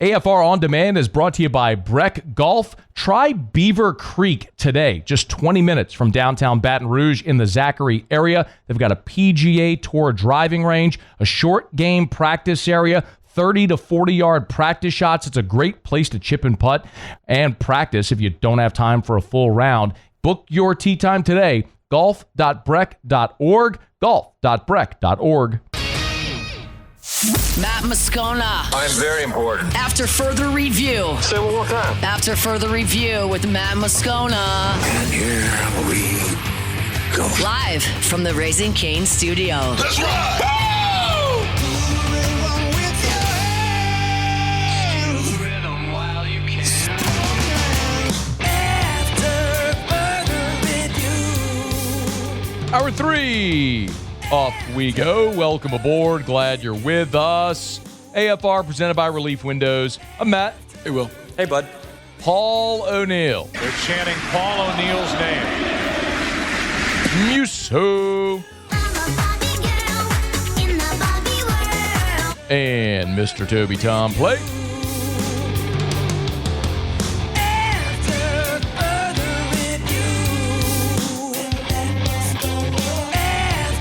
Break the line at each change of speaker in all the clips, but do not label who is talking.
AFR On Demand is brought to you by Breck Golf. Try Beaver Creek today, just 20 minutes from downtown Baton Rouge in the Zachary area. They've got a PGA Tour driving range, a short game practice area, 30 to 40-yard practice shots. It's a great place to chip and putt and practice if you don't have time for a full round. Book your tee time today, golf.breck.org, golf.breck.org.
Matt Moscona.
I'm very important.
After further review.
Say it one more time.
After further review with Matt Moscona.
And here we go.
Live from the Raising Cane studio.
Let's ride!
Hour 3. Off we go. Welcome aboard. Glad you're with us. AFR presented by Relief Windows. I'm Matt.
Hey, Will.
Hey, bud.
Paul O'Neill.
They're chanting Paul O'Neill's name.
Muso. And Mr. Toby Tom Plate.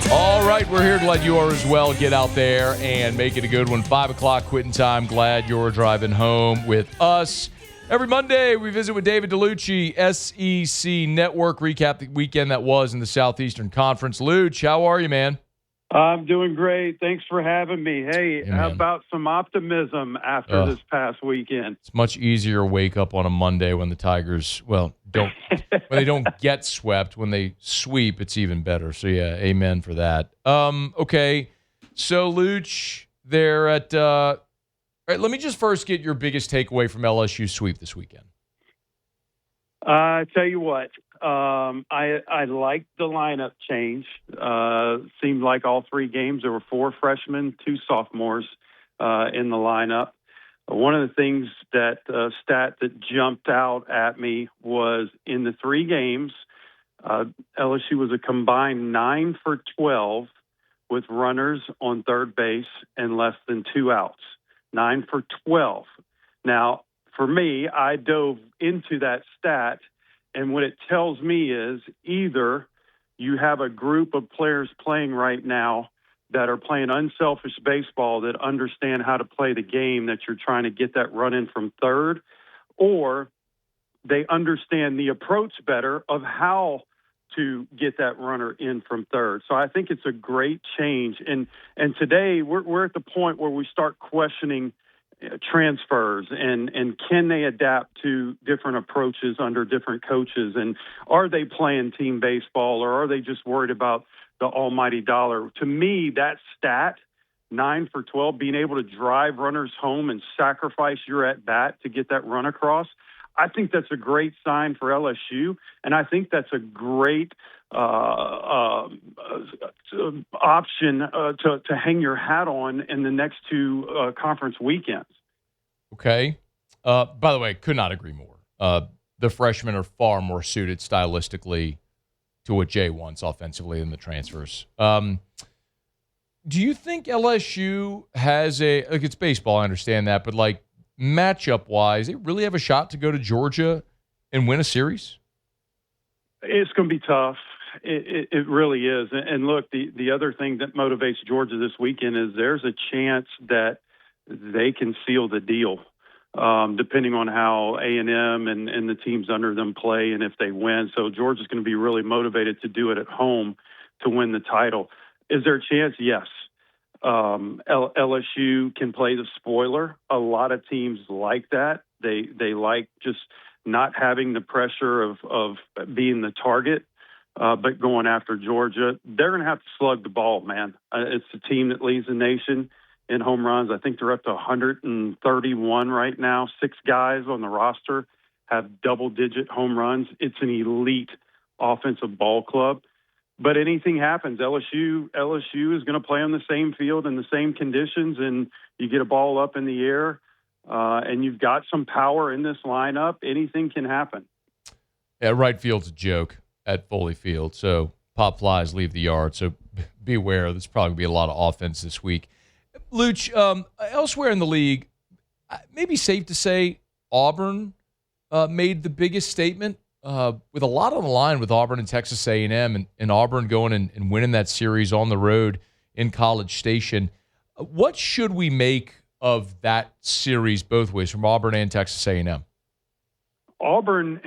All right, we're here. Glad you are as well. Get out there and make it a good one. 5 o'clock quitting time. Glad you're driving home with us. Every Monday, we visit with David Dellucci, SEC Network, recap the weekend that was in the Southeastern Conference. Luch, how are you, man?
I'm doing great. Thanks for having me. Hey, how about some optimism after this past weekend?
It's much easier to wake up on a Monday when the Tigers, don't when they don't get swept. When they sweep, it's even better. So yeah, amen for that. Okay, so Luch, they're at. All right, let me just first get your biggest takeaway from LSU sweep this weekend.
I tell you what, I liked the lineup change. Seemed like all three games there were 4 freshmen, 2 sophomores in the lineup. One of the things that stat that jumped out at me was in the 3 games, LSU was a combined 9 for 12 with runners on third base and less than 2 outs. 9 for 12. Now, for me, I dove into that stat, and what it tells me is either you have a group of players playing right now that are playing unselfish baseball that understand how to play the game that you're trying to get that run in from third, or they understand the approach better of how to get that runner in from third. So I think it's a great change. And today we're at the point where we start questioning transfers and can they adapt to different approaches under different coaches, and are they playing team baseball or are they just worried about the almighty dollar? To me, that stat, 9 for 12, being able to drive runners home and sacrifice your at bat to get that run across, I think that's a great sign for LSU, and I think that's a great option to hang your hat on in the next 2 conference weekends.
Okay. By the way, could not agree more. The freshmen are far more suited stylistically to what Jay wants offensively than the transfers. Do you think LSU has it's baseball, I understand that, but matchup-wise, they really have a shot to go to Georgia and win a series?
It's going to be tough. It really is. And look, the other thing that motivates Georgia this weekend is there's a chance that they can seal the deal, depending on how A&M and the teams under them play and if they win. So Georgia's going to be really motivated to do it at home to win the title. Is there a chance? Yes. LSU can play the spoiler. A lot of teams like that. They like just not having the pressure of being the target, but going after Georgia. They're going to have to slug the ball, man. It's the team that leads the nation in home runs. I think they're up to 131 right now. 6 guys on the roster have double-digit home runs. It's an elite offensive ball club. But anything happens. LSU is going to play on the same field in the same conditions, and you get a ball up in the air, and you've got some power in this lineup. Anything can happen.
Yeah, right field's a joke at Foley Field, so pop flies leave the yard. So beware. There's probably going to be a lot of offense this week. Luch, elsewhere in the league, maybe safe to say Auburn made the biggest statement with a lot on the line with Auburn and Texas A&M, and Auburn going and winning that series on the road in College Station. What should we make of that series both ways from Auburn and Texas A&M?
Auburn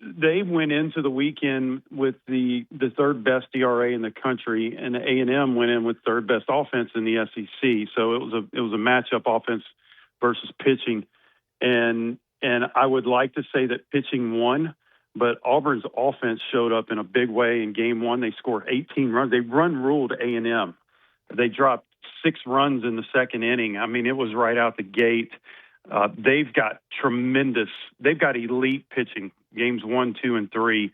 they went into the weekend with the third best ERA in the country, and A&M went in with third best offense in the SEC. So it was a matchup, offense versus pitching, and I would like to say that pitching won, but Auburn's offense showed up in a big way in game one. They scored 18 runs. They ruled A&M. They dropped 6 runs in the second inning. I mean, it was right out the gate. They've got elite pitching, games 1, 2, and 3.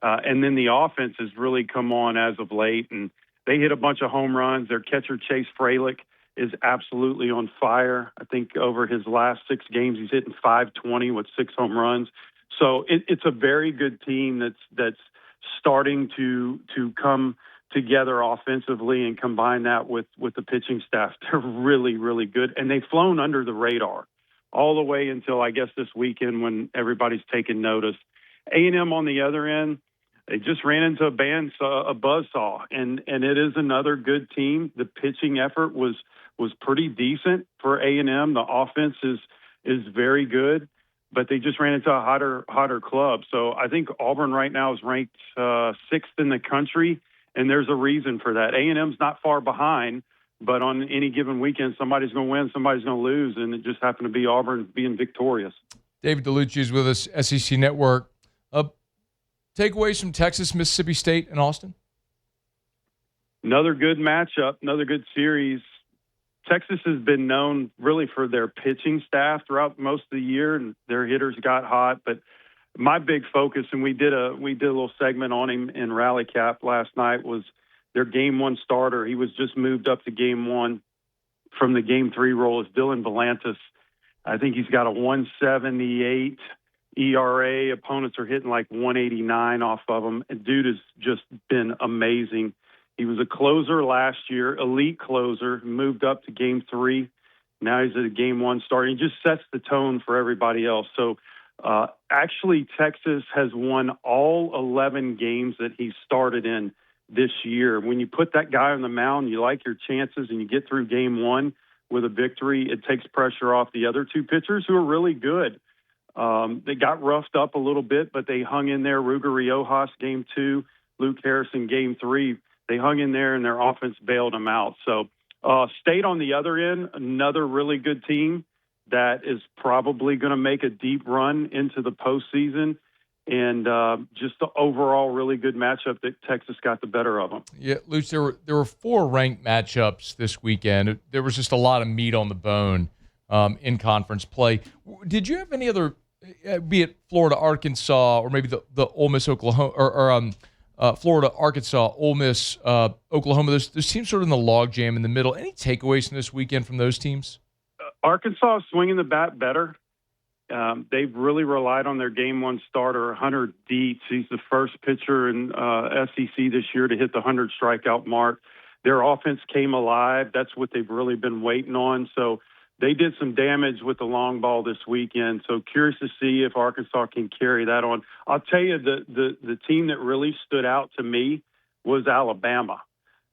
And then the offense has really come on as of late, and they hit a bunch of home runs. Their catcher, Chase Fralick, is absolutely on fire. I think over his last 6 games, he's hitting .520 with 6 home runs. So it's a very good team that's starting to come together offensively, and combine that with the pitching staff. They're really, really good, and they've flown under the radar all the way until, I guess, this weekend when everybody's taking notice. A&M on the other end, they just ran into a buzzsaw, and it is another good team. The pitching effort was pretty decent for A&M. The offense is very good, but they just ran into a hotter club. So I think Auburn right now is ranked 6th in the country, and there's a reason for that. A&M's not far behind, but on any given weekend, somebody's going to win, somebody's going to lose, and it just happened to be Auburn being victorious.
David Dellucci is with us, SEC Network. Takeaways from Texas, Mississippi State, and Austin?
Another good matchup, another good series. Texas has been known really for their pitching staff throughout most of the year, and their hitters got hot. But my big focus, and we did a little segment on him in Rally Cap last night, was their game 1 starter. He was just moved up to game 1 from the game 3 role, is Dylan Volantis. I think he's got a 178 ERA. Opponents are hitting like 189 off of him. And dude has just been amazing. He was a closer last year, elite closer, moved up to game 3. Now he's at a game 1 start. He just sets the tone for everybody else. So actually, Texas has won all 11 games that he started in this year. When you put that guy on the mound, you like your chances, and you get through game 1 with a victory, it takes pressure off the other 2 pitchers who are really good. They got roughed up a little bit, but they hung in there. Ruger Riojas, game 2, Luke Harrison, game 3. They hung in there, and their offense bailed them out. So State on the other end, another really good team that is probably going to make a deep run into the postseason. And just the overall really good matchup that Texas got the better of them.
Yeah, Luch, there were 4 ranked matchups this weekend. There was just a lot of meat on the bone in conference play. Did you have any other, be it Florida, Arkansas, or maybe the Ole Miss, Oklahoma, or Florida, Arkansas, Ole Miss, Oklahoma, those teams sort of in the logjam in the middle. Any takeaways from this weekend from those teams?
Arkansas is swinging the bat better. They've really relied on their game 1 starter, Hunter Dietz. He's the first pitcher in SEC this year to hit the 100 strikeout mark. Their offense came alive. That's what they've really been waiting on. So they did some damage with the long ball this weekend. So curious to see if Arkansas can carry that on. I'll tell you, the team that really stood out to me was Alabama.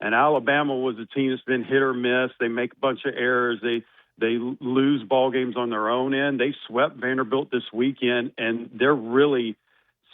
And Alabama was a team that's been hit or miss. They make a bunch of errors. They lose ball games on their own end. They swept Vanderbilt this weekend, and they're really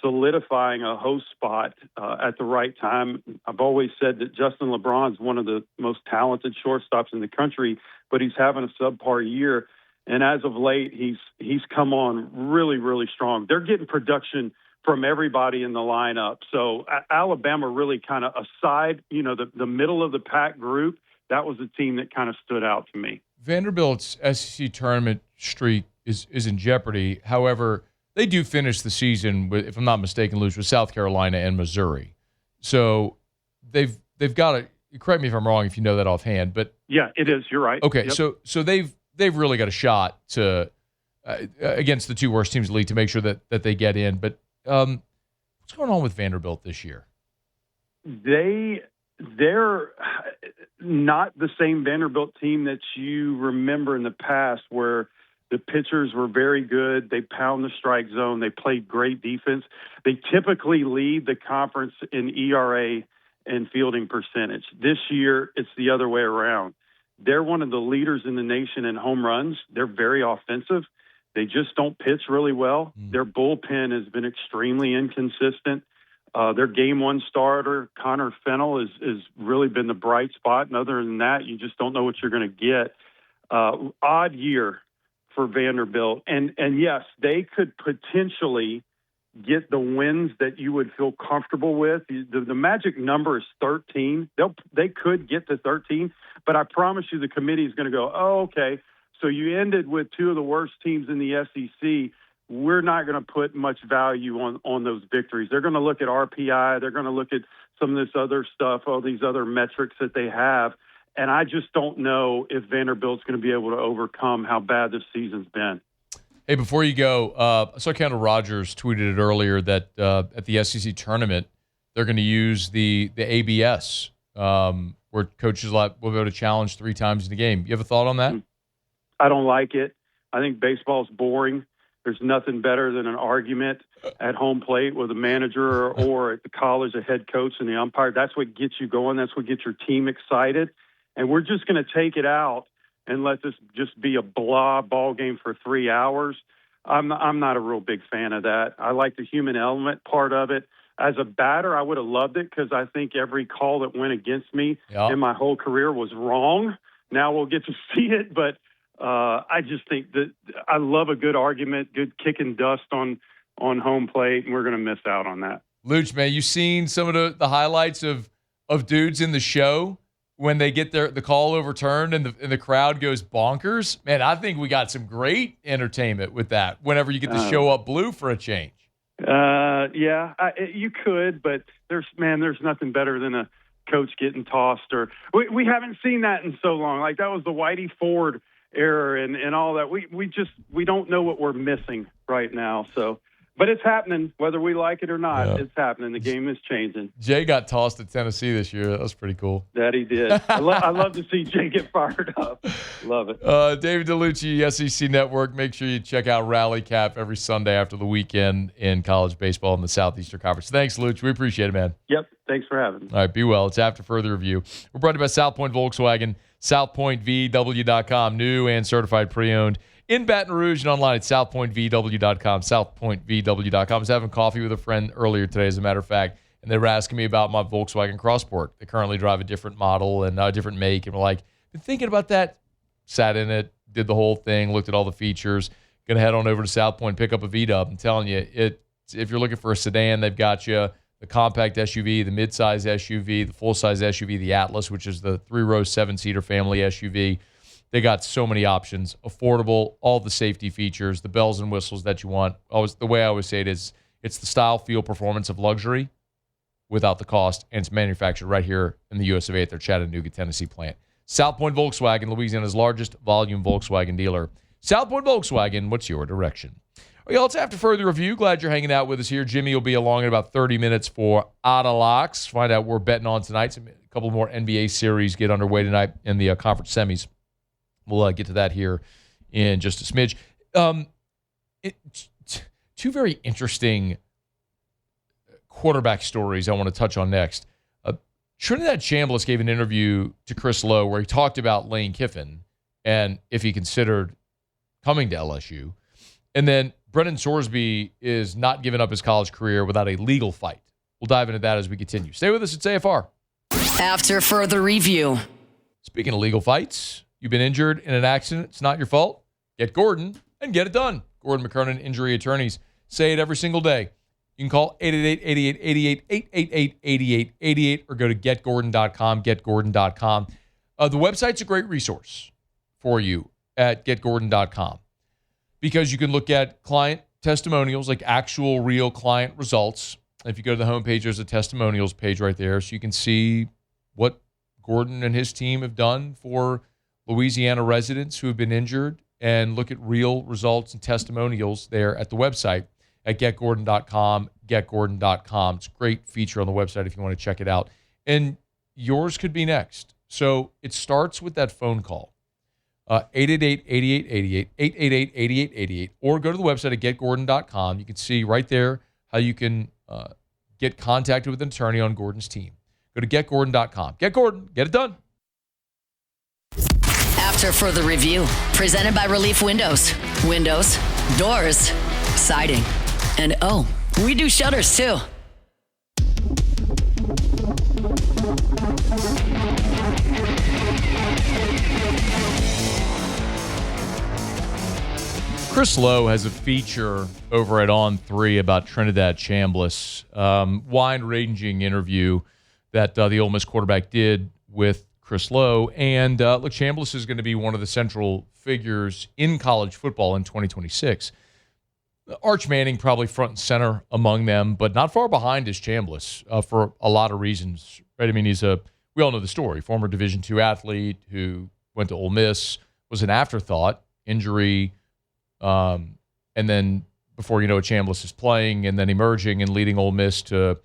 solidifying a host spot at the right time. I've always said that Justin LeBron's one of the most talented shortstops in the country, but he's having a subpar year. And as of late, he's come on really, really strong. They're getting production from everybody in the lineup. So Alabama really kind of aside, the middle of the pack group, that was the team that kind of stood out to me.
Vanderbilt's SEC tournament streak is in jeopardy. However, they do finish the season with, if I'm not mistaken, with South Carolina and Missouri. So they've got to, correct me if I'm wrong if you know that offhand, but
yeah, it is. You're right.
Okay,
yep.
so they've really got a shot to against the 2 worst teams in the league to make sure that they get in. But what's going on with Vanderbilt this year?
They're not the same Vanderbilt team that you remember in the past, where The pitchers were very good. They pound the strike zone. They played great defense. They typically lead the conference in ERA and fielding percentage. This year, it's the other way around. They're one of the leaders in the nation in home runs. They're very offensive. They just don't pitch really well. Their bullpen has been extremely inconsistent. Their game one starter, Connor Fennell, is really been the bright spot. And other than that, you just don't know what you're going to get. Odd year for Vanderbilt. And yes, they could potentially get the wins that you would feel comfortable with. The magic number is 13. They could get to 13, but I promise you the committee is going to go, oh, okay, so you ended with two of the worst teams in the SEC. We're not going to put much value on those victories. They're going to look at RPI. They're going to look at some of this other stuff, all these other metrics that they have. And I just don't know if Vanderbilt's going to be able to overcome how bad this season's been.
Hey, before you go, I saw Kendall Rogers tweeted it earlier that at the SEC tournament, they're going to use the ABS, where coaches will be able to challenge 3 times in the game. You have a thought on that?
I don't like it. I think baseball's boring. There's nothing better than an argument at home plate with a manager or at the college, a head coach and the umpire. That's what gets you going. That's what gets your team excited. And we're just going to take it out and let this just be a blah ball game for 3 hours. I'm not a real big fan of that. I like the human element part of it. As a batter, I would have loved it because I think every call that went against me in my whole career was wrong. Now we'll get to see it, but I just think that I love a good argument, good kicking dust on home plate, and we're going to miss out on that.
Luch, man, you seen some of the highlights of dudes in the show when they get the call overturned and the crowd goes bonkers? Man, I think we got some great entertainment with that whenever you get to show up blue for a change.
Yeah, you could, but there's nothing better than a coach getting tossed. Or we haven't seen that in so long. Like that was the Whitey Ford era and all that. We don't know what we're missing right now. So, but it's happening whether we like it or not. Yeah. It's happening. The game is changing.
Jay got tossed at Tennessee this year. That was pretty cool.
That he did. I love to see Jay get fired up. Love it.
David Dellucci, SEC Network. Make sure you check out Rally Cap every Sunday after the weekend in college baseball in the Southeastern Conference. Thanks, Luch. We appreciate it, man.
Yep. Thanks for having me.
All right. Be well. It's After Further Review. We're brought to you by South Point Volkswagen, SouthPointVW.com, new and certified pre-owned. In Baton Rouge and online at SouthPointVW.com, SouthPointVW.com. I was having coffee with a friend earlier today, as a matter of fact, and they were asking me about my Volkswagen Crossport. They currently drive a different model and a different make, and we're like, been thinking about that. Sat in it, did the whole thing, looked at all the features. Going to head on over to South Point, pick up a V-Dub. I'm telling you, if you're looking for a sedan, they've got you the compact SUV, the midsize SUV, the full-size SUV, the Atlas, which is the 3-row 7-seater family SUV. They got so many options, affordable, all the safety features, the bells and whistles that you want. The way I always say it is, it's the style, feel, performance of luxury without the cost, and it's manufactured right here in the US of A at their Chattanooga, Tennessee plant. South Point Volkswagen, Louisiana's largest volume Volkswagen dealer. South Point Volkswagen, what's your direction? Well, y'all, it's After Further Review. Glad you're hanging out with us here. Jimmy will be along in about 30 minutes for Otta Locks. Find out what we're betting on tonight. A couple more NBA series get underway tonight in the conference semis. We'll get to that here in just a smidge. Two very interesting quarterback stories I want to touch on next. Trinidad Chambliss gave an interview to Chris Lowe where he talked about Lane Kiffin and if he considered coming to LSU. And then Brendan Sorsby is not giving up his college career without a legal fight. We'll dive into that as we continue. Stay with us at AFR.
After Further Review.
Speaking of legal fights, you've been injured in an accident. It's not your fault. Get Gordon and get it done. Gordon McKernan Injury Attorneys. Say it every single day. You can call 888-8888, 888-8888, or go to getgordon.com, getgordon.com. The website's a great resource for you at getgordon.com because you can look at client testimonials, like actual real client results. If you go to the homepage, there's a testimonials page right there, so you can see what Gordon and his team have done for Louisiana residents who have been injured and look at real results and testimonials there at the website at getgordon.com, getgordon.com. It's a great feature on the website if you want to check it out. And yours could be next. So it starts with that phone call. 888-8888, 888-8888, or go to the website at getgordon.com. You can see right there how you can get contacted with an attorney on Gordon's team. Go to getgordon.com. Get Gordon. Get it done.
After further review, presented by Relief Windows. Windows, doors, siding, and oh, we do shutters too.
Chris Lowe has a feature over at On3 about Trinidad Chambliss, wide-ranging interview that the Ole Miss quarterback did with Chris Lowe. And look, Chambliss is going to be one of the central figures in college football in 2026. Arch Manning probably front and center among them, but not far behind is Chambliss for a lot of reasons. Right? I mean, we all know the story, former Division II athlete who went to Ole Miss, was an afterthought, injury. And then before you know it, Chambliss is playing and then emerging and leading Ole Miss to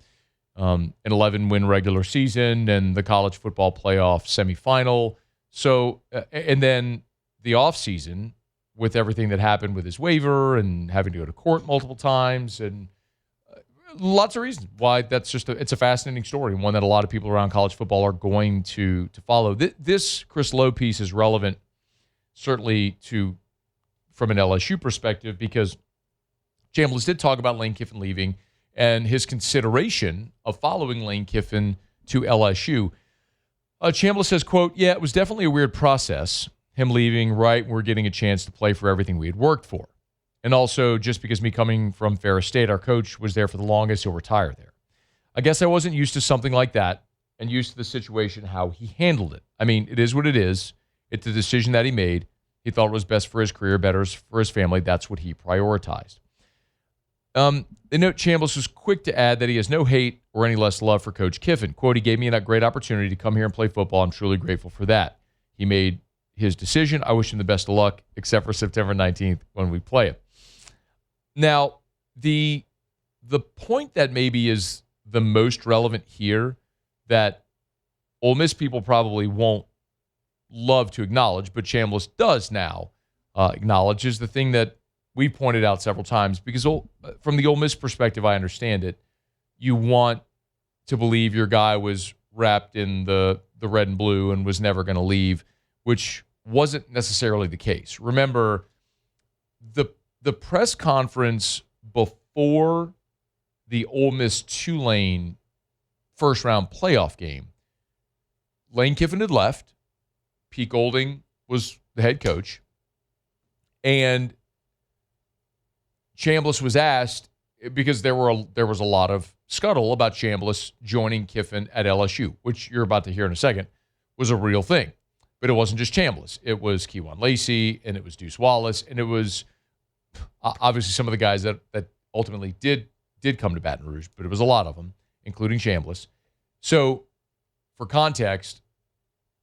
an 11-win regular season and the college football playoff semifinal. So, and then the offseason with everything that happened with his waiver and having to go to court multiple times and lots of reasons why that's just it's a fascinating story and one that a lot of people around college football are going to follow. This Chris Lowe piece is relevant certainly from an LSU perspective, because Chambliss did talk about Lane Kiffin leaving and his consideration of following Lane Kiffin to LSU. Chambliss says, quote, "Yeah, it was definitely a weird process, him leaving right when we're getting a chance to play for everything we had worked for. And also, just because me coming from Ferris State, our coach was there for the longest, he'll retire there. I guess I wasn't used to something like that and used to the situation, how he handled it. I mean, it is what it is. It's a decision that he made. He thought it was best for his career, better for his family. That's what he prioritized." The note, Chambliss was quick to add that he has no hate or any less love for Coach Kiffin. Quote, "He gave me a great opportunity to come here and play football. I'm truly grateful for that. He made his decision. I wish him the best of luck, except for September 19th when we play him." Now, the point that maybe is the most relevant here that Ole Miss people probably won't love to acknowledge, but Chambliss does now acknowledge, is the thing that we pointed out several times, because from the Ole Miss perspective, I understand it. You want to believe your guy was wrapped in the red and blue and was never going to leave, which wasn't necessarily the case. Remember, the press conference before the Ole Miss Tulane first-round playoff game, Lane Kiffin had left. Pete Golding was the head coach. And Chambliss was asked, because there was a lot of scuttle about Chambliss joining Kiffin at LSU, which you're about to hear in a second, was a real thing. But it wasn't just Chambliss. It was Keywan Lacey, and it was Deuce Wallace, and it was obviously some of the guys that ultimately did come to Baton Rouge, but it was a lot of them, including Chambliss. So, for context,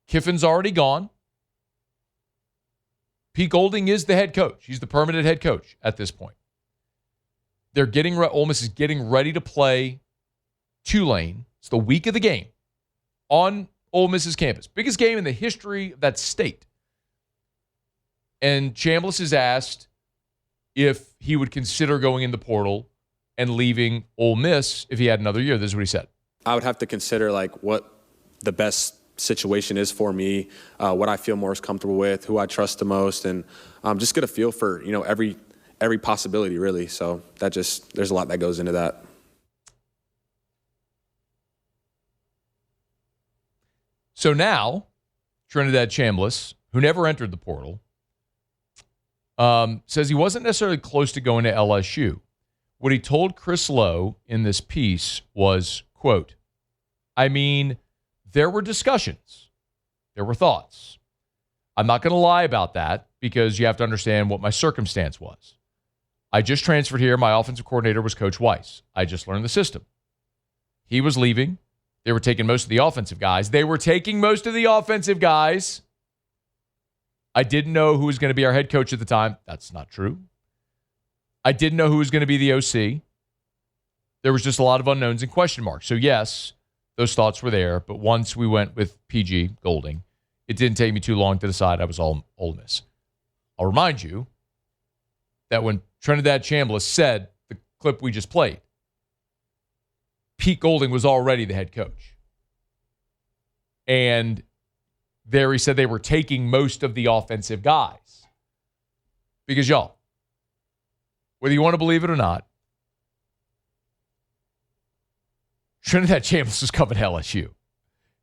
Kiffin's already gone. Pete Golding is the head coach. He's the permanent head coach at this point. Ole Miss is getting ready to play Tulane. It's the week of the game on Ole Miss's campus. Biggest game in the history of that state. And Chambliss is asked if he would consider going in the portal and leaving Ole Miss if he had another year. This is what he said.
I would have to consider what the best situation is for me, what I feel most comfortable with, who I trust the most, and just get a feel for every possibility, really. So there's a lot that goes into that.
So now, Trinidad Chambliss, who never entered the portal, says he wasn't necessarily close to going to LSU. What he told Chris Lowe in this piece was, quote, "I mean, there were discussions. There were thoughts. I'm not going to lie about that because you have to understand what my circumstance was. I just transferred here. My offensive coordinator was Coach Weiss. I just learned the system. He was leaving. They were taking most of the offensive guys. I didn't know who was going to be our head coach at the time. That's not true. I didn't know who was going to be the OC. There was just a lot of unknowns and question marks. So yes, those thoughts were there. But once we went with PG Golding it didn't take me too long to decide I was all Ole Miss. I'll remind you that when Trinidad Chambliss said the clip we just played, Pete Golding was already the head coach. And there he said they were taking most of the offensive guys. Because, y'all, whether you want to believe it or not, Trinidad Chambliss was coming to LSU.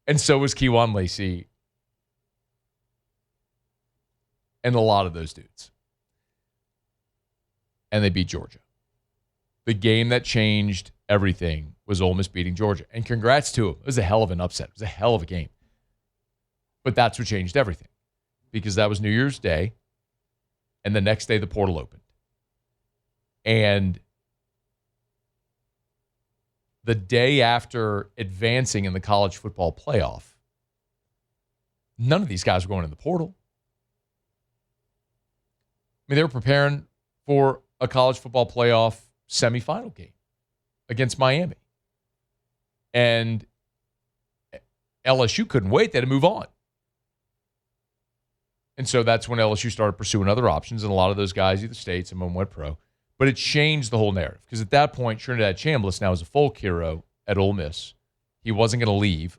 And so was Kejuan Lacey and a lot of those dudes. And they beat Georgia. The game that changed everything was Ole Miss beating Georgia. And congrats to them. It was a hell of an upset. It was a hell of a game. But that's what changed everything. Because that was New Year's Day. And the next day the portal opened. And the day after advancing in the college football playoff, none of these guys were going in the portal. I mean, they were preparing for a college football playoff semifinal game against Miami. And LSU couldn't wait. They had to move on. And so that's when LSU started pursuing other options, and a lot of those guys either stayed, some of them went pro. But it changed the whole narrative, because at that point, Trinidad Chambliss now is a folk hero at Ole Miss. He wasn't going to leave,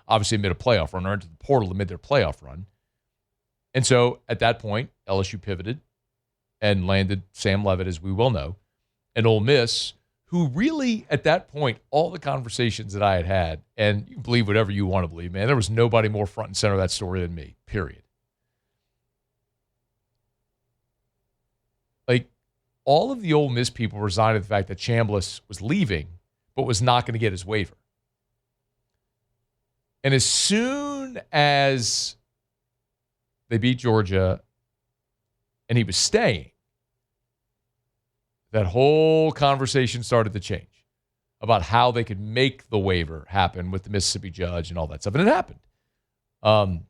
obviously amid a playoff run, or into the portal amid their playoff run. And so at that point, LSU pivoted and landed Sam Leavitt, as we well know, and Ole Miss, who really, at that point, all the conversations that I had, and you can believe whatever you want to believe, man, there was nobody more front and center of that story than me, period. Like, all of the Ole Miss people resigned to the fact that Chambliss was leaving, but was not going to get his waiver. And as soon as they beat Georgia and he was staying, that whole conversation started to change about how they could make the waiver happen with the Mississippi judge and all that stuff. And it happened. No,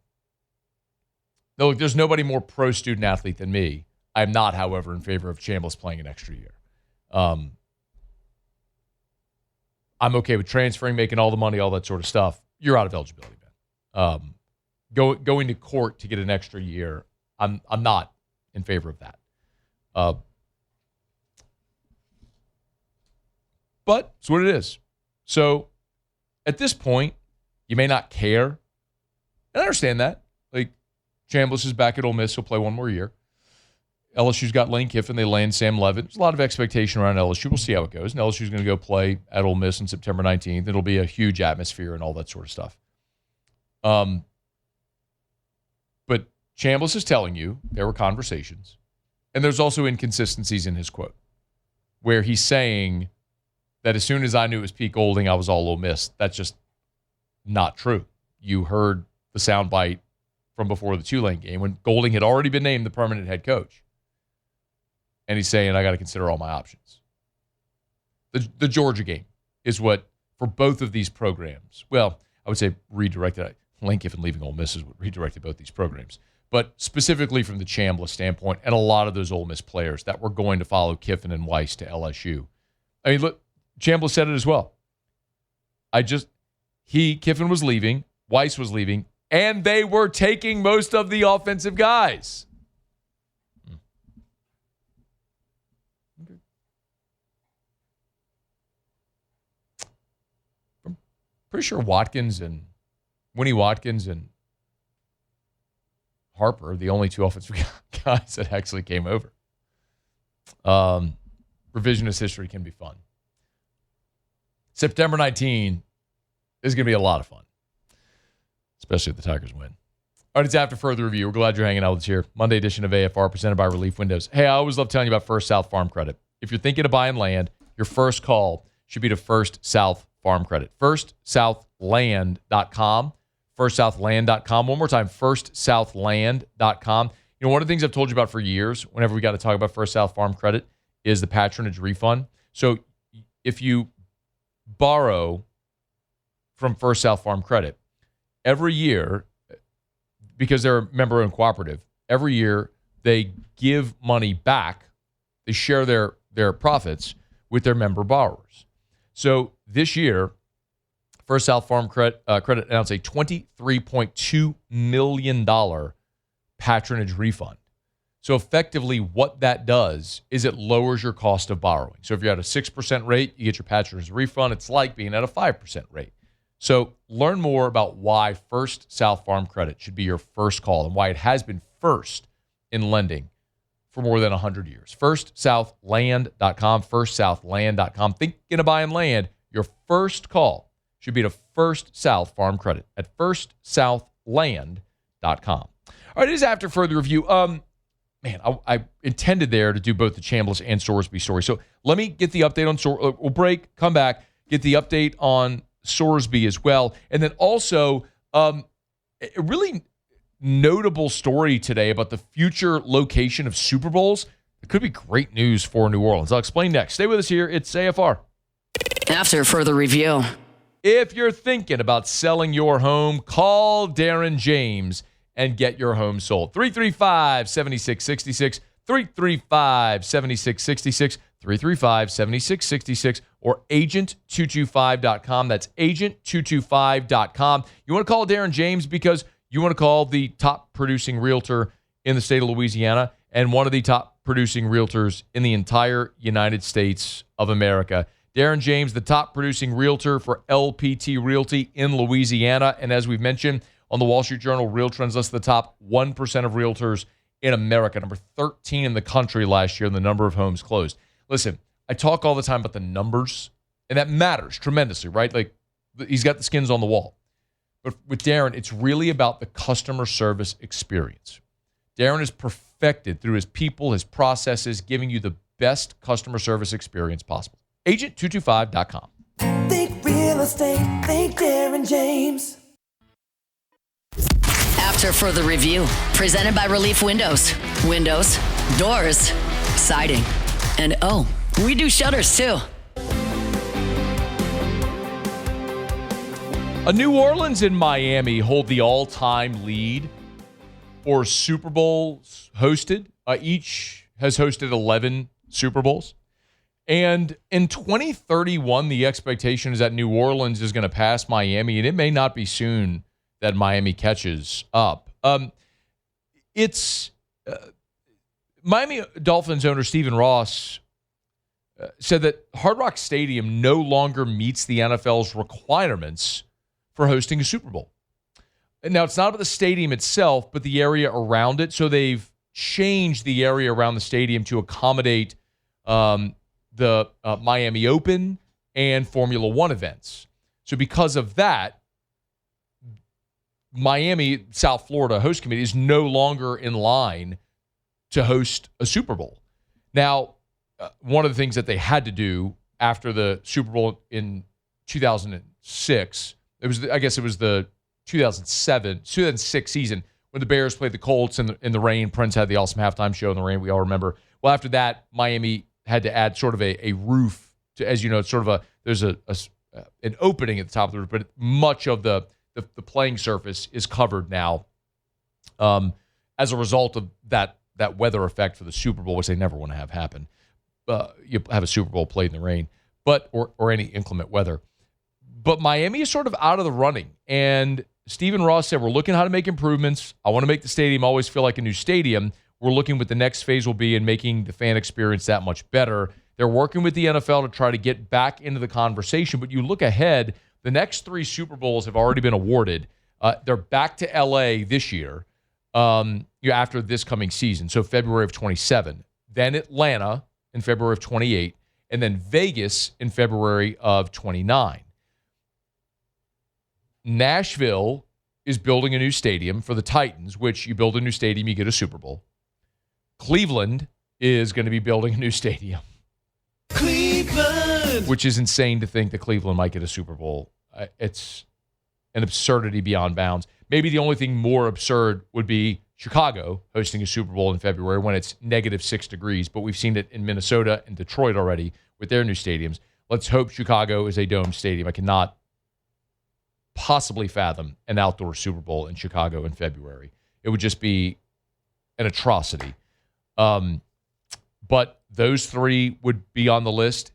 look, there's nobody more pro-student athlete than me. I'm not, however, in favor of Chambliss playing an extra year. I'm okay with transferring, making all the money, all that sort of stuff. You're out of eligibility, man. Going to court to get an extra year, I'm not in favor of that. But it's what it is. So at this point, you may not care. And I understand that. Like, Chambliss is back at Ole Miss. He'll play one more year. LSU's got Lane Kiffin. They land Sam Leavitt. There's a lot of expectation around LSU. We'll see how it goes. And LSU's going to go play at Ole Miss on September 19th. It'll be a huge atmosphere and all that sort of stuff. But Chambliss is telling you there were conversations. And there's also inconsistencies in his quote, where he's saying that as soon as I knew it was Pete Golding, I was all Ole Miss. That's just not true. You heard the soundbite from before the Tulane game when Golding had already been named the permanent head coach. And he's saying, I got to consider all my options. The Georgia game is what, for both of these programs, well, I would say redirected. Lane Kiffin leaving Ole Miss is what redirected both these programs. But specifically from the Chambliss standpoint, and a lot of those Ole Miss players that were going to follow Kiffin and Weiss to LSU. I mean, look, Chambliss said it as well. Kiffin was leaving, Weiss was leaving, and they were taking most of the offensive guys. Okay. I'm pretty sure Winnie Watkins and Harper, the only two offensive guys that actually came over. Revisionist history can be fun. September 19 is going to be a lot of fun, especially if the Tigers win. All right, it's after further review. We're glad you're hanging out with us here. Monday edition of AFR presented by Relief Windows. Hey, I always love telling you about First South Farm Credit. If you're thinking of buying land, your first call should be to First South Farm Credit. FirstSouthLand.com. FirstSouthLand.com. One more time, FirstSouthLand.com. You know, one of the things I've told you about for years, whenever we got to talk about First South Farm Credit, is the patronage refund. So if you borrow from First South Farm Credit, every year, because they're a member-owned cooperative, every year they give money back. They share their profits with their member borrowers. So this year, First South Farm Credit announced a $23.2 million patronage refund. So effectively what that does is it lowers your cost of borrowing. So if you're at a 6% rate, you get your patronage refund. It's like being at a 5% rate. So learn more about why First South Farm Credit should be your first call and why it has been first in lending for more than 100 years. FirstSouthLand.com, FirstSouthLand.com. Thinking of buying land, your first call should be to First South Farm Credit at FirstSouthLand.com. All right, it is after further review. I intended there to do both the Chambliss and Sorsby story. So let me get the update on Sorsby. We'll break, come back, get the update on Sorsby as well. And then also a really notable story today about the future location of Super Bowls. It could be great news for New Orleans. I'll explain next. Stay with us here. It's AFR.
After further review.
If you're thinking about selling your home, call Darren James and get your home sold. 335-7666, 335-7666, 335-7666, or agent225.com. That's agent225.com. You want to call Darren James because you want to call the top producing realtor in the state of Louisiana and one of the top producing realtors in the entire United States of America. Darren James, the top producing realtor for LPT Realty in Louisiana. And as we've mentioned on the Wall Street Journal, Real Trends lists the top 1% of realtors in America, number 13 in the country last year in the number of homes closed. Listen, I talk all the time about the numbers, and that matters tremendously, right? Like, he's got the skins on the wall. But with Darren, it's really about the customer service experience. Darren is perfected through his people, his processes, giving you the best customer service experience possible. Agent225.com.
Think real estate, think Darren James.
After further review, presented by Relief Windows. Windows, doors, siding, and oh, we do shutters too.
New Orleans and Miami hold the all-time lead for Super Bowls hosted. Each has hosted 11 Super Bowls. And in 2031, the expectation is that New Orleans is going to pass Miami, and it may not be soon that Miami catches up. Miami Dolphins owner Stephen Ross said that Hard Rock Stadium no longer meets the NFL's requirements for hosting a Super Bowl. Now, it's not about the stadium itself, but the area around it. So they've changed the area around the stadium to accommodate the Miami Open and Formula One events. So because of that, Miami, South Florida host committee is no longer in line to host a Super Bowl. Now, one of the things that they had to do after the Super Bowl in 2006, it was the 2006 season when the Bears played the Colts in the rain. Prince had the awesome halftime show in the rain. We all remember. Well, after that, Miami had to add sort of a roof to, as you know, it's sort of there's an opening at the top of the roof, but much of the playing surface is covered now as a result of that weather effect for the Super Bowl, which they never want to have happen. You have a Super Bowl played in the rain, or any inclement weather. But Miami is sort of out of the running. And Stephen Ross said, we're looking at how to make improvements. I want to make the stadium always feel like a new stadium. We're looking what the next phase will be in making the fan experience that much better. They're working with the NFL to try to get back into the conversation. But you look ahead, the next 3 Super Bowls have already been awarded. They're back to L.A. this year after this coming season, so February of 27. Then Atlanta in February of 28. And then Vegas in February of 29. Nashville is building a new stadium for the Titans, which you build a new stadium, you get a Super Bowl. Cleveland is going to be building a new stadium.
Cleveland!
Which is insane to think that Cleveland might get a Super Bowl. It's an absurdity beyond bounds. Maybe the only thing more absurd would be Chicago hosting a Super Bowl in February when it's -6 degrees, but we've seen it in Minnesota and Detroit already with their new stadiums. Let's hope Chicago is a dome stadium. I cannot possibly fathom an outdoor Super Bowl in Chicago in February. It would just be an atrocity. But those 3 would be on the list.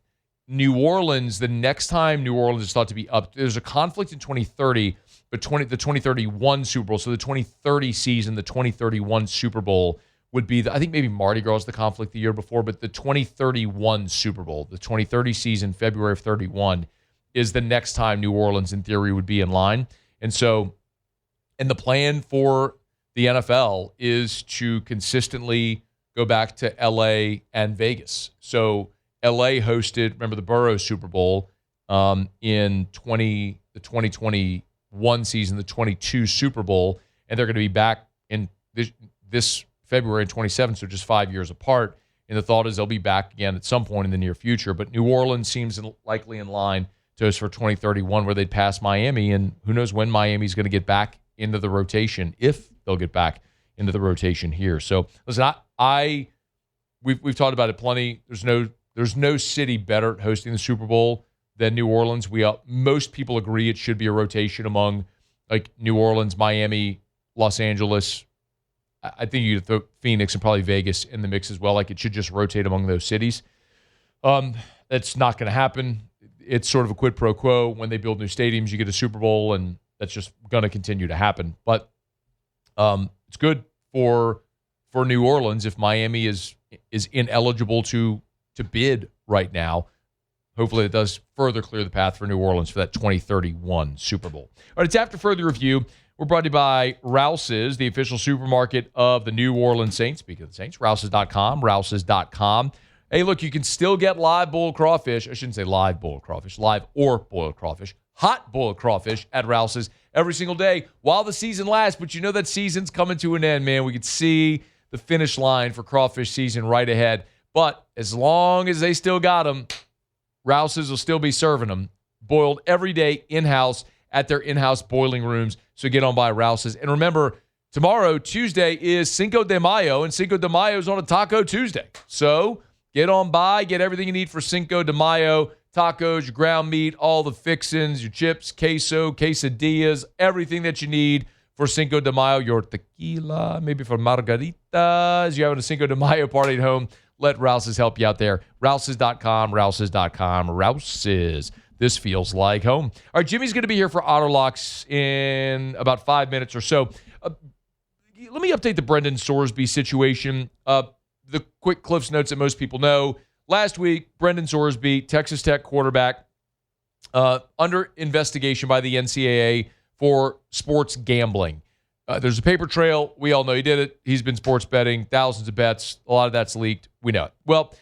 New Orleans, the next time New Orleans is thought to be up, there's a conflict in 2030, but the 2031 Super Bowl, so the 2030 season, the 2031 Super Bowl would be, I think maybe Mardi Gras is the conflict the year before, but the 2031 Super Bowl, the 2030 season, February of 31, is the next time New Orleans, in theory, would be in line. And so, and the plan for the NFL is to consistently go back to LA and Vegas. So LA hosted, remember the Burrow Super Bowl in the 2021 season, the 22 Super Bowl, and they're going to be back in this February in 27, so just 5 years apart. And the thought is they'll be back again at some point in the near future. But New Orleans seems likely in line to host for 2031, where they'd pass Miami, and who knows when Miami's going to get back into the rotation, if they'll get back into the rotation here. So listen, we've talked about it plenty. There's no city better at hosting the Super Bowl than New Orleans. Most people agree it should be a rotation among like New Orleans, Miami, Los Angeles. I think you could throw Phoenix and probably Vegas in the mix as well. Like it should just rotate among those cities. That's not going to happen. It's sort of a quid pro quo. When they build new stadiums, you get a Super Bowl, and that's just going to continue to happen. But it's good for New Orleans if Miami is ineligible to bid right now. Hopefully it does further clear the path for New Orleans for that 2031 Super Bowl. All right, it's After Further Review. We're brought to you by Rouse's, the official supermarket of the New Orleans Saints. Speaking of the Saints, Rouse's.com, Rouse's.com. Hey, look, you can still get live boiled crawfish. I shouldn't say live boiled crawfish, live or boiled crawfish. Hot boiled crawfish at Rouse's every single day while the season lasts. But you know that season's coming to an end, man. We could see the finish line for crawfish season right ahead. But as long as they still got them, Rouse's will still be serving them boiled every day in-house at their in-house boiling rooms. So get on by Rouse's. And remember, tomorrow, Tuesday, is Cinco de Mayo, and Cinco de Mayo is on a Taco Tuesday. So get on by, get everything you need for Cinco de Mayo. Tacos, your ground meat, all the fixins, your chips, queso, quesadillas, everything that you need for Cinco de Mayo. Your tequila, maybe for margaritas. You're having a Cinco de Mayo party at home. Let Rouse's help you out there. Rouse's.com, Rouse's.com, Rouse's. This feels like home. All right, Jimmy's going to be here for Auto Locks in about 5 minutes or so. Let me update the Brendan Sorsby situation. The quick Cliff's Notes that most people know. Last week, Brendan Sorsby, Texas Tech quarterback, under investigation by the NCAA for sports gambling. There's a paper trail. We all know he did it. He's been sports betting, thousands of bets. A lot of that's leaked. We know it. Well,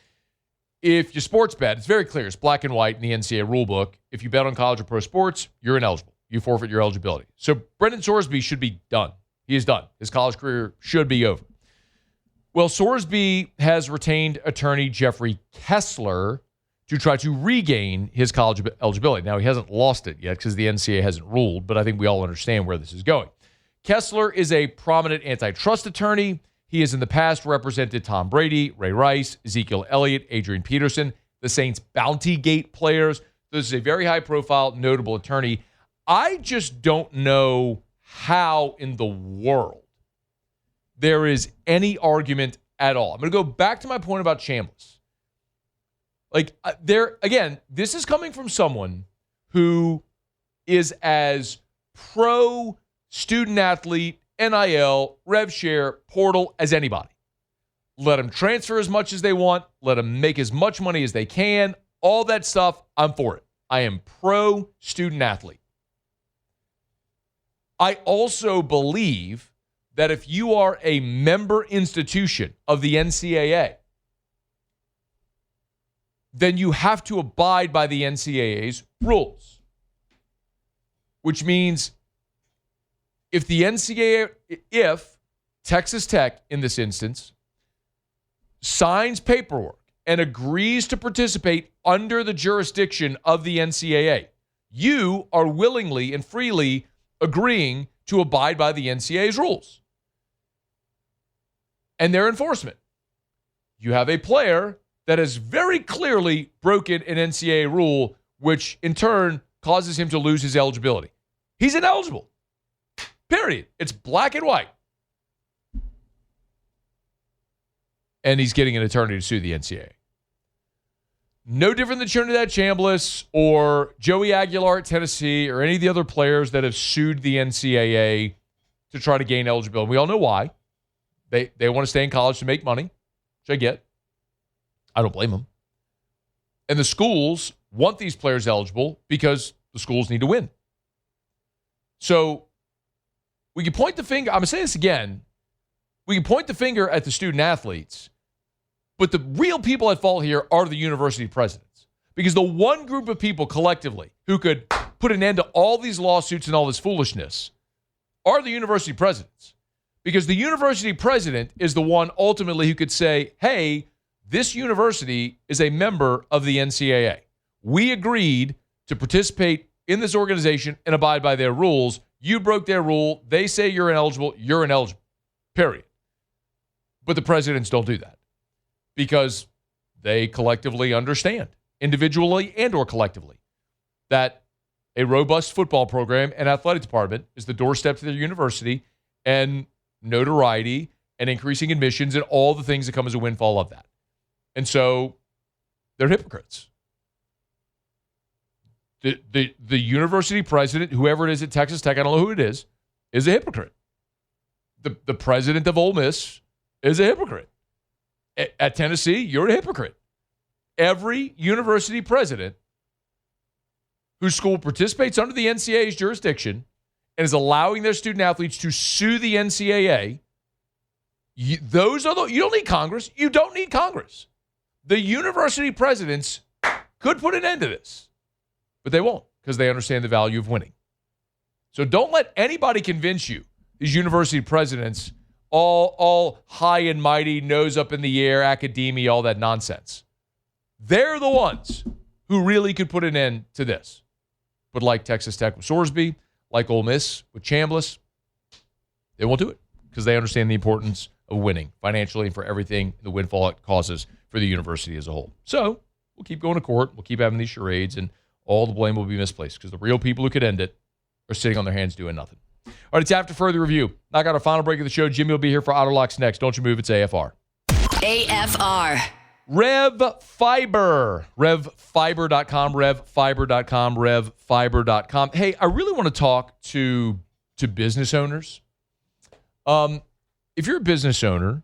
if you sports bet, it's very clear. It's black and white in the NCAA rule book. If you bet on college or pro sports, you're ineligible. You forfeit your eligibility. So Brendan Sorsby should be done. He is done. His college career should be over. Well, Sorsby has retained attorney Jeffrey Kessler to try to regain his college eligibility. Now, he hasn't lost it yet because the NCAA hasn't ruled, but I think we all understand where this is going. Kessler is a prominent antitrust attorney. He has in the past represented Tom Brady, Ray Rice, Ezekiel Elliott, Adrian Peterson, the Saints' Bounty Gate players. This is a very high-profile, notable attorney. I just don't know how in the world there is any argument at all. I'm going to go back to my point about Chambliss. Again, this is coming from someone who is as pro student athlete, NIL, rev share, portal as anybody. Let them transfer as much as they want. Let them make as much money as they can. All that stuff, I'm for it. I am pro student athlete. I also believe that if you are a member institution of the NCAA, then you have to abide by the NCAA's rules. Which means if Texas Tech, in this instance, signs paperwork and agrees to participate under the jurisdiction of the NCAA, you are willingly and freely agreeing to abide by the NCAA's rules and their enforcement. You have a player that has very clearly broken an NCAA rule, which in turn causes him to lose his eligibility. He's ineligible. Period. It's black and white. And he's getting an attorney to sue the NCAA. No different than Trinidad Chambliss or Joey Aguilar at Tennessee or any of the other players that have sued the NCAA to try to gain eligibility. We all know why. They want to stay in college to make money, which I get. I don't blame them. And the schools want these players eligible because the schools need to win. So we can point the finger. I'm going to say this again. We can point the finger at the student athletes, but the real people at fault here are the university presidents. Because the one group of people collectively who could put an end to all these lawsuits and all this foolishness are the university presidents. Because the university president is the one ultimately who could say, hey, this university is a member of the NCAA. We agreed to participate in this organization and abide by their rules. You broke their rule. They say you're ineligible. You're ineligible. Period. But the presidents don't do that because they collectively understand, individually and or collectively, that a robust football program and athletic department is the doorstep to their university, and notoriety and increasing admissions and all the things that come as a windfall of that. And so they're hypocrites. The university president, whoever it is at Texas Tech, I don't know who it is a hypocrite. The president of Ole Miss is a hypocrite. At Tennessee, you're a hypocrite. Every university president whose school participates under the NCAA's jurisdiction and is allowing their student athletes to sue the NCAA, you don't need Congress. You don't need Congress. The university presidents could put an end to this, but they won't because they understand the value of winning. So don't let anybody convince you, these university presidents, all high and mighty, nose up in the air, academia, all that nonsense. They're the ones who really could put an end to this. But like Texas Tech with Sorsby, like Ole Miss with Chambliss, they won't do it because they understand the importance of winning financially and for everything, the windfall it causes for the university as a whole. So we'll keep going to court. We'll keep having these charades, and all the blame will be misplaced because the real people who could end it are sitting on their hands doing nothing. All right, it's after further review. Now I got our final break of the show. Jimmy will be here for Auto Locks next. Don't you move. It's AFR.
AFR.
Rev Fiber. RevFiber.com. RevFiber.com. RevFiber.com. Hey, I really want to talk to business owners. If you're a business owner,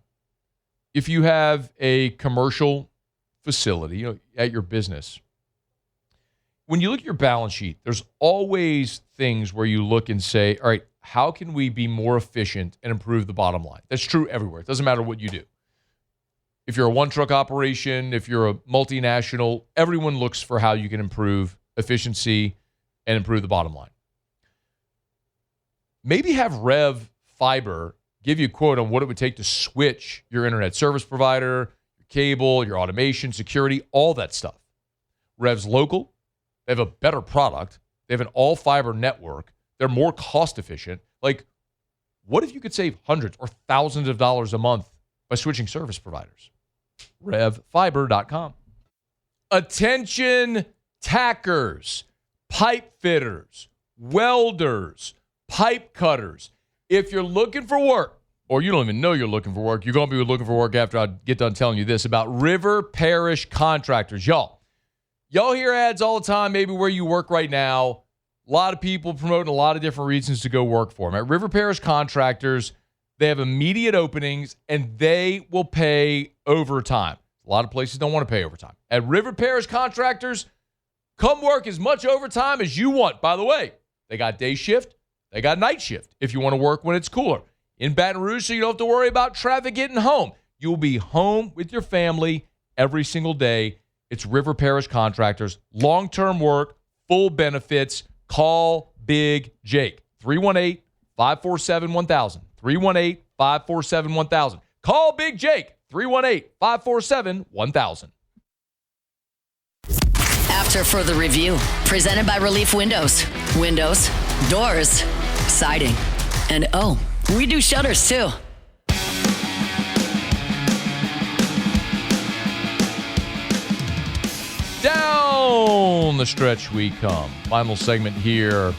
if you have a commercial facility, at your business, when you look at your balance sheet, there's always things where you look and say, all right, how can we be more efficient and improve the bottom line? That's true everywhere. It doesn't matter what you do. If you're a one-truck operation, if you're a multinational, everyone looks for how you can improve efficiency and improve the bottom line. Maybe have Rev Fiber give you a quote on what it would take to switch your internet service provider, your cable, your automation, security, all that stuff. Rev's local. They have a better product. They have an all-fiber network. They're more cost-efficient. Like, what if you could save hundreds or thousands of dollars a month by switching service providers? RevFiber.com. Attention tackers, pipe fitters, welders, pipe cutters. If you're looking for work, or you don't even know you're looking for work, you're going to be looking for work after I get done telling you this about River Parish Contractors. Y'all hear ads all the time, maybe where you work right now. A lot of people promoting a lot of different reasons to go work for them. At River Parish Contractors, they have immediate openings, and they will pay overtime. A lot of places don't want to pay overtime. At River Parish Contractors, come work as much overtime as you want. By the way, they got day shift. They got night shift if you want to work when it's cooler. In Baton Rouge, so you don't have to worry about traffic getting home. You'll be home with your family every single day. It's River Parish Contractors. Long-term work, full benefits. Call Big Jake. 318-547-1000. 318-547-1000. Call Big Jake. 318-547-1000.
After further review, presented by Relief Windows. Windows, doors, siding, and we do shutters too.
Down the stretch we come. Final segment here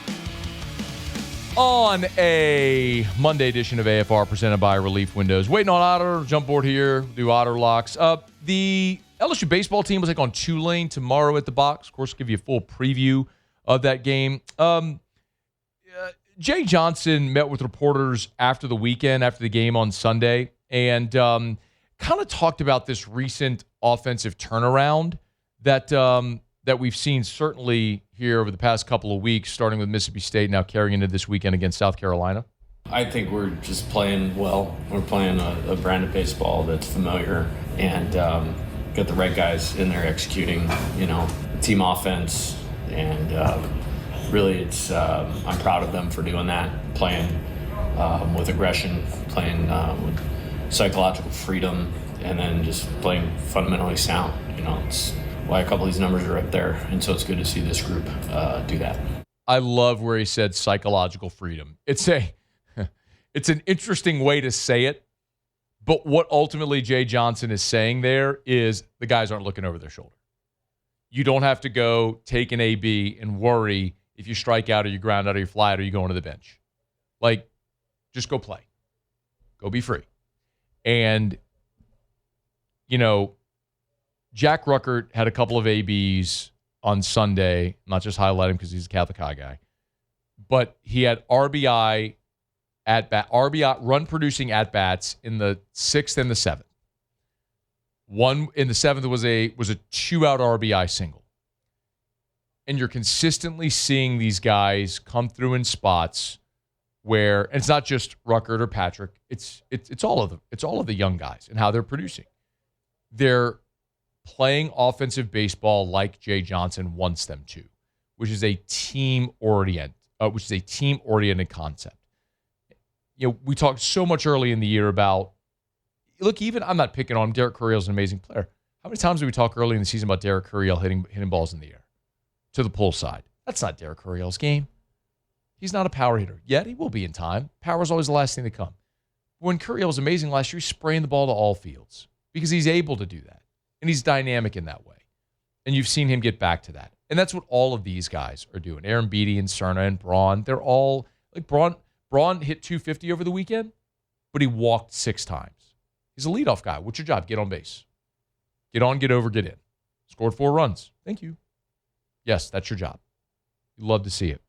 on a Monday edition of AFR presented by Relief Windows. Waiting on Otter, jump board here, do Otter locks. The LSU baseball team will take on Tulane tomorrow at the box. Of course, give you a full preview of that game. Jay Johnson met with reporters after the weekend, after the game on Sunday, and kind of talked about this recent offensive turnaround that we've seen certainly here over the past couple of weeks, starting with Mississippi State, now carrying into this weekend against South Carolina.
I think we're just playing well. We're playing a brand of baseball that's familiar and got the right guys in there executing, team offense. And really, it's I'm proud of them for doing that, playing with aggression, playing with psychological freedom, and then just playing fundamentally sound. It's why a couple of these numbers are up there, and so it's good to see this group do that.
I love where he said psychological freedom. It's an interesting way to say it, but what ultimately Jay Johnson is saying there is the guys aren't looking over their shoulder. You don't have to go take an AB and worry if you strike out or you ground out or you fly out or you go into the bench. Like, just go play. Go be free. And, Jack Ruckert had a couple of ABs on Sunday, not just highlight him because he's a Catholic High guy, but he had RBI run-producing at-bats in the 6th and the 7th. One in the 7th was a 2-out RBI single. And you're consistently seeing these guys come through in spots where, and it's not just Ruckert or Patrick, it's all of them. It's all of the young guys and how they're producing. They're playing offensive baseball like Jay Johnson wants them to, which is a team-oriented concept. We talked so much early in the year about, I'm not picking on him. Derek Carriel's an amazing player. How many times did we talk early in the season about Derek Carriel hitting balls in the air to the pull side? That's not Derek Carriel's game. He's not a power hitter. Yet he will be in time. Power is always the last thing to come. When Carriel was amazing last year, he's spraying the ball to all fields because he's able to do that. And he's dynamic in that way. And you've seen him get back to that. And that's what all of these guys are doing. Aaron Beatty and Cerna and Braun, they're all, like Braun hit 250 over the weekend, but he walked 6 times. He's a leadoff guy. What's your job? Get on base. Get on, get over, get in. Scored 4 runs. Thank you. Yes, that's your job. You love to see it.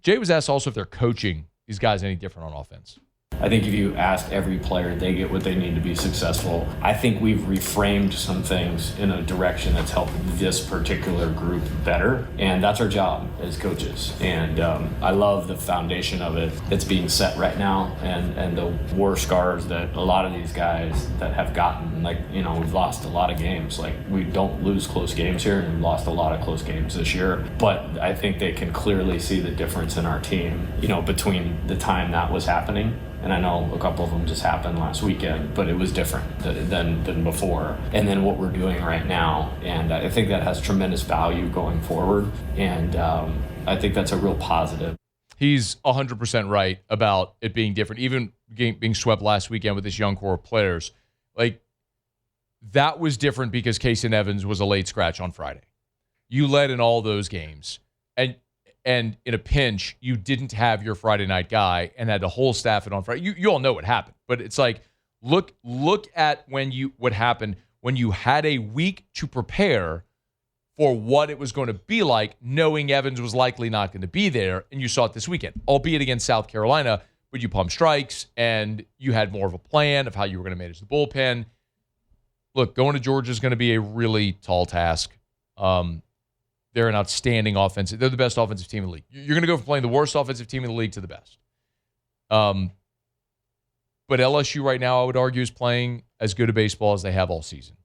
Jay was asked also if they're coaching these guys any different on offense.
I think if you ask every player, they get what they need to be successful. I think we've reframed some things in a direction that's helped this particular group better, and that's our job as coaches. And I love the foundation of it that's being set right now, and the war scars that a lot of these guys that have gotten, we've lost a lot of games. We don't lose close games here, and we've lost a lot of close games this year. But I think they can clearly see the difference in our team, between the time that was happening. And I know a couple of them just happened last weekend, but it was different than before. And then what we're doing right now. And I think that has tremendous value going forward. And I think that's a real positive.
He's 100% right about it being different. Even being swept last weekend with this young core of players. That was different because Kason Evans was a late scratch on Friday. You led in all those games. And in a pinch, you didn't have your Friday night guy and had the whole staff it on Friday. You all know what happened, but it's look at what happened when you had a week to prepare for what it was going to be like, knowing Evans was likely not going to be there, and you saw it this weekend, albeit against South Carolina, but you pumped strikes and you had more of a plan of how you were going to manage the bullpen. Look, going to Georgia is going to be a really tall task. They're an outstanding offensive. They're the best offensive team in the league. You're going to go from playing the worst offensive team in the league to the best. But LSU right now, I would argue, is playing as good a baseball as they have all season.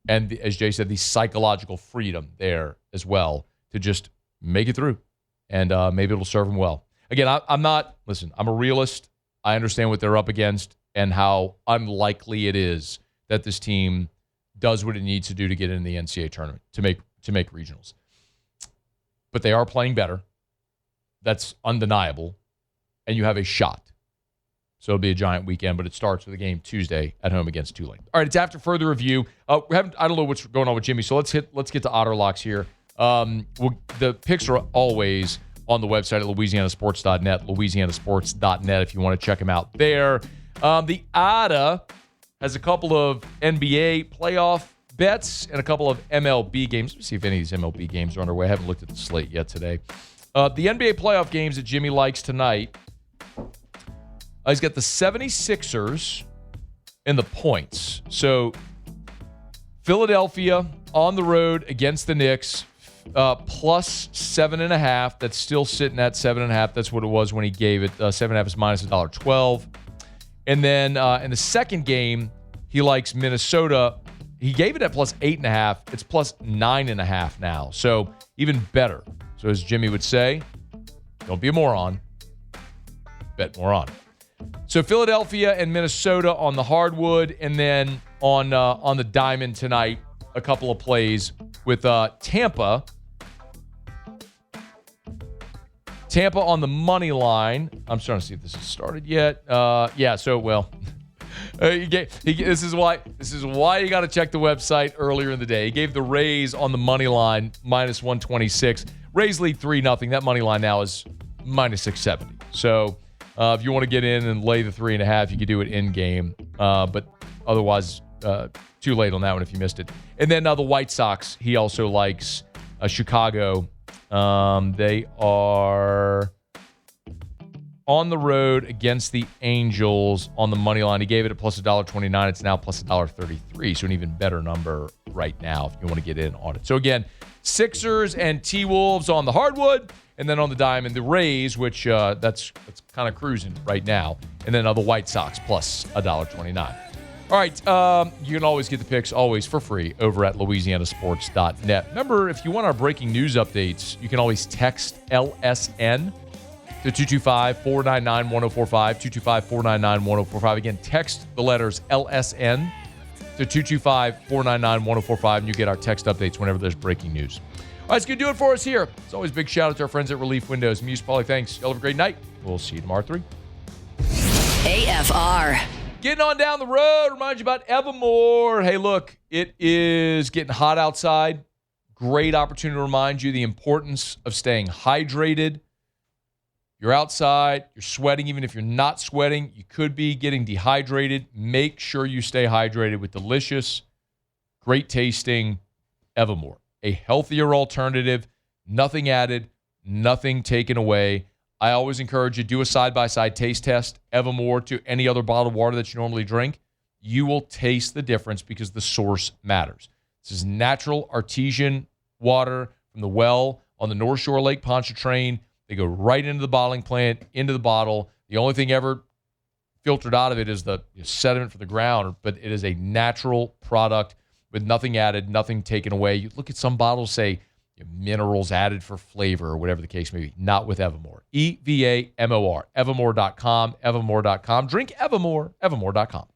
And as Jay said, the psychological freedom there as well to just make it through. And maybe it'll serve them well. Again, I'm a realist. I understand what they're up against and how unlikely it is that this team does what it needs to do to get in the NCAA tournament, to make regionals. But they are playing better. That's undeniable. And you have a shot. So it'll be a giant weekend, but it starts with a game Tuesday at home against Tulane. All right, it's after further review. I don't know what's going on with Jimmy, so let's get to Otter Locks here. The picks are always on the website at louisianasports.net, louisianasports.net if you want to check them out there. The Otter has a couple of NBA playoff bets and a couple of MLB games. Let's see if any of these MLB games are underway. I haven't looked at the slate yet today. The NBA playoff games that Jimmy likes tonight. He's got the 76ers and the points. So Philadelphia on the road against the Knicks, plus 7.5. That's still sitting at 7.5. That's what it was when he gave it. 7.5 is minus $1.12. And then in the second game, he likes Minnesota. He gave it at plus 8.5. It's plus 9.5 now. So even better. So as Jimmy would say, don't be a moron. Bet moron. So Philadelphia and Minnesota on the hardwood, and then on the diamond tonight, a couple of plays with Tampa. Tampa on the money line. I'm starting to see if this has started yet. Yeah. So this is why you got to check the website earlier in the day. He gave the Rays on the money line minus 126. Rays lead 3-0. That money line now is minus 670. So if you want to get in and lay the 3.5, you could do it in game. But otherwise, too late on that one if you missed it. And then the White Sox, he also likes Chicago. They are on the road against the Angels on the money line. He gave it a plus $1.29. It's now plus $1.33, so an even better number right now if you want to get in on it. So again, Sixers and T-Wolves on the hardwood, and then on the diamond, the Rays, which that's kind of cruising right now, and then the White Sox plus $1.29. All right, you can always get the picks always for free over at LouisianaSports.net. Remember, if you want our breaking news updates, you can always text LSN to 225-499-1045, 225-499-1045. Again, text the letters LSN to 225-499-1045, and you get our text updates whenever there's breaking news. All right, it's going to do it for us here. As always, big shout out to our friends at Relief Windows. Muse, Paulie, thanks. Y'all have a great night. We'll see you tomorrow at 3.
AFR.
Getting on down the road, remind you about Evermore. Hey, look, it is getting hot outside. Great opportunity to remind you the importance of staying hydrated. You're outside, you're sweating. Even if you're not sweating, you could be getting dehydrated. Make sure you stay hydrated with delicious, great tasting Evermore. A healthier alternative, nothing added, nothing taken away. I always encourage you to do a side-by-side taste test, Evermore to any other bottled water that you normally drink. You will taste the difference because the source matters. This is natural artesian water from the well on the North Shore Lake Pontchartrain. They go right into the bottling plant, into the bottle. The only thing ever filtered out of it is the sediment for the ground, but it is a natural product with nothing added, nothing taken away. You look at some bottles, say, minerals added for flavor or whatever the case may be. Not with Evermore. EVAMOR. Evermore.com. Evermore.com. Drink Evermore. Evermore.com.